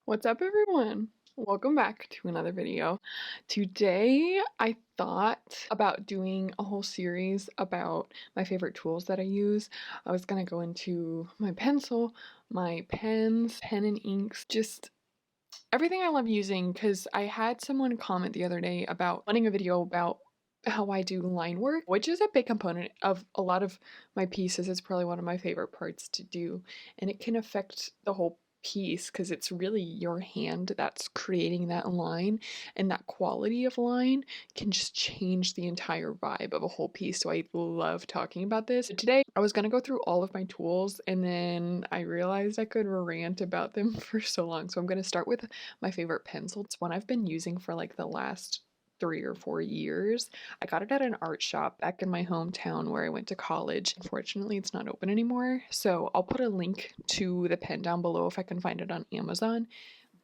What's up, everyone? Welcome back to another video. Today, I thought about doing a whole series about my favorite tools that I use. I was gonna go into my pencil, my pens, pen and inks, just everything I love using because I had someone comment the other day about wanting a video about how I do line work, which is a big component of a lot of my pieces. It's probably one of my favorite parts to do, and it can affect the whole piece because it's really your hand that's creating that line, and that quality of line can just change the entire vibe of a whole piece. So I love talking about this. So today I was gonna go through all of my tools, and then I realized I could rant about them for so long. So I'm gonna start with my favorite pencil. It's one I've been using for like the last 3 or 4 years. I got it at an art shop back in my hometown where I went to college. Unfortunately, it's not open anymore. So I'll put a link to the pen down below if I can find it on Amazon.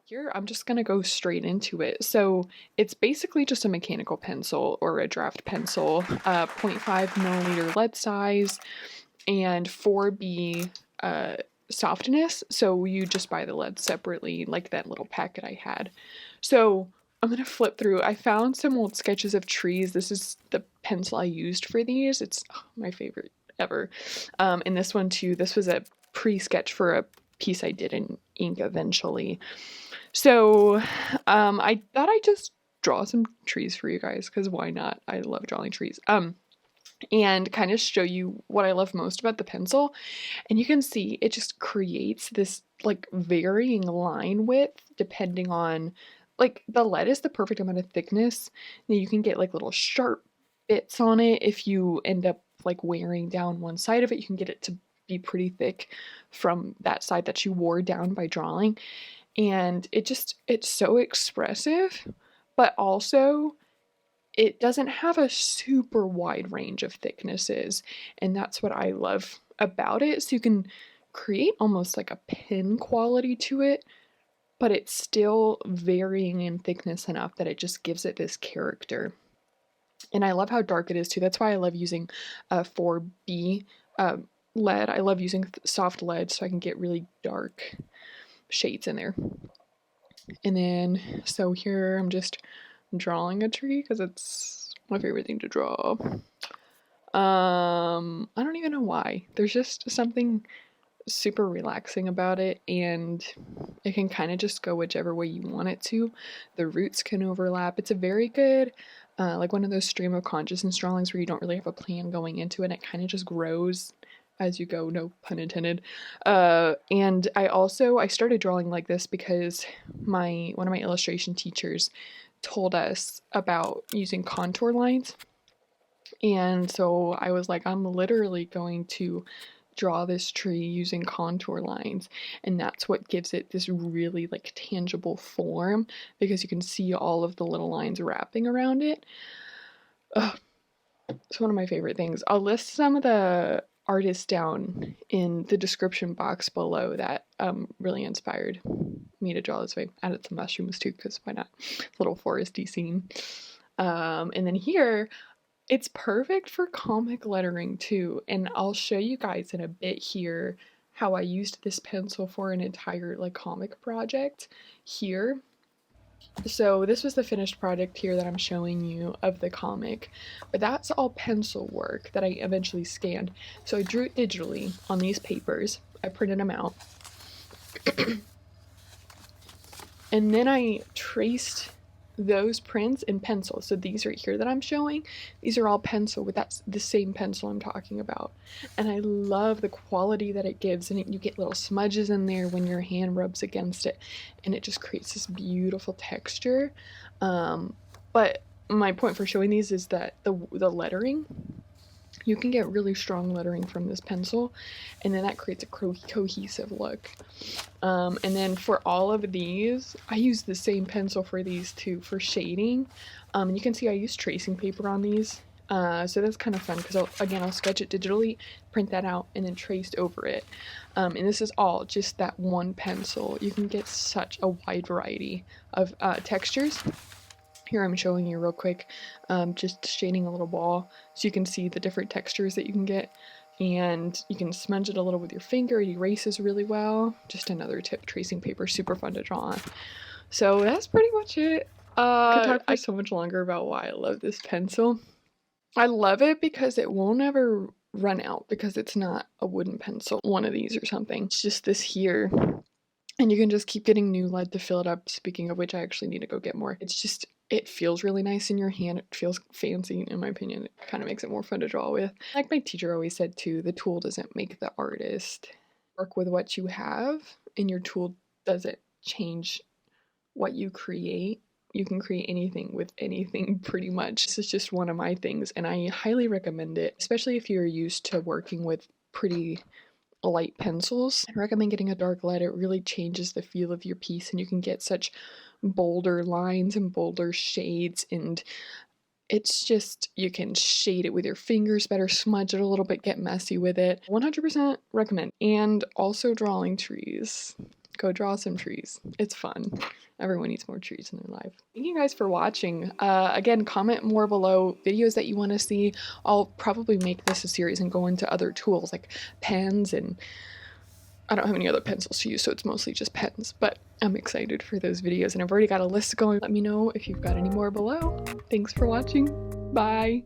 Here, I'm just gonna go straight into it. So it's basically just a mechanical pencil or a draft pencil, 0.5 millimeter lead size and 4B softness. So you just buy the lead separately, like that little packet I had. So I'm gonna flip through. I found some old sketches of trees. This is the pencil I used for these. It's my favorite ever. And this one too. This was a pre-sketch for a piece I did in ink eventually. So I thought I'd just draw some trees for you guys because why not? I love drawing trees. And kind of show you what I love most about the pencil. And you can see it just creates this like varying line width depending on, like, the lead is the perfect amount of thickness. Now you can get like little sharp bits on it. If you end up like wearing down one side of it, you can get it to be pretty thick from that side that you wore down by drawing. And it's so expressive, but also it doesn't have a super wide range of thicknesses, and that's what I love about it. So you can create almost like a pen quality to it, but it's still varying in thickness enough that it just gives it this character. And I love how dark it is too. That's why I love using 4B lead. I love using soft lead so I can get really dark shades in there. And then, so here I'm just drawing a tree because it's my favorite thing to draw. I don't even know why. There's just something super relaxing about it, and it can kind of just go whichever way you want it to. The roots can overlap. It's a very good, like one of those stream of consciousness drawings where you don't really have a plan going into it, and it kind of just grows as you go, no pun intended. And I started drawing like this because one of my illustration teachers told us about using contour lines. And so I was like, I'm literally going to draw this tree using contour lines, and that's what gives it this really like tangible form because you can see all of the little lines wrapping around it. Ugh, it's one of my favorite things. I'll list some of the artists down in the description box below that really inspired me to draw this way. Added some mushrooms too, because why not? Little foresty scene. And then here, it's perfect for comic lettering too. And I'll show you guys in a bit here how I used this pencil for an entire like comic project here. So this was the finished product here that I'm showing you of the comic, but that's all pencil work that I eventually scanned. So I drew it digitally on these papers. I printed them out. And then I traced those prints in pencil. So these right here that I'm showing, these are all pencil, but that's the same pencil I'm talking about. And I love the quality that it gives, and you get little smudges in there when your hand rubs against it, and it just creates this beautiful texture. But my point for showing these is that the lettering, you can get really strong lettering from this pencil, and then that creates a cohesive look. And then for all of these, I use the same pencil for these too for shading. You can see I use tracing paper on these, so that's kind of fun because I'll sketch it digitally, print that out, and then trace over it. And this is all just that one pencil. You can get such a wide variety of textures. Here I'm showing you real quick, just shading a little ball so you can see the different textures that you can get. and you can smudge it a little with your finger. It erases really well. Just another tip, tracing paper, super fun to draw on. So that's pretty much it. I could talk for so much longer about why I love this pencil. I love it because it won't ever run out, because it's not a wooden pencil, one of these or something. It's just this here. And you can just keep getting new lead to fill it up. Speaking of which, I actually need to go get more. It's just, it feels really nice in your hand. It feels fancy, in my opinion. It kind of makes it more fun to draw with. Like my teacher always said too, the tool doesn't make the artist. Work with what you have, and your tool doesn't change what you create. You can create anything with anything pretty much. This is just one of my things, and I highly recommend it, especially if you're used to working with pretty light pencils. I recommend getting a dark lead. It really changes the feel of your piece, and you can get such bolder lines and bolder shades, and it's just, you can shade it with your fingers better, smudge it a little bit, get messy with it. 100% recommend. And also drawing trees. Go draw some trees. It's fun. Everyone needs more trees in their life. Thank you guys for watching. Again, comment more below videos that you want to see. I'll probably make this a series and go into other tools like pens, and I don't have any other pencils to use, so it's mostly just pens, but I'm excited for those videos, and I've already got a list going. Let me know if you've got any more below. Thanks for watching. Bye.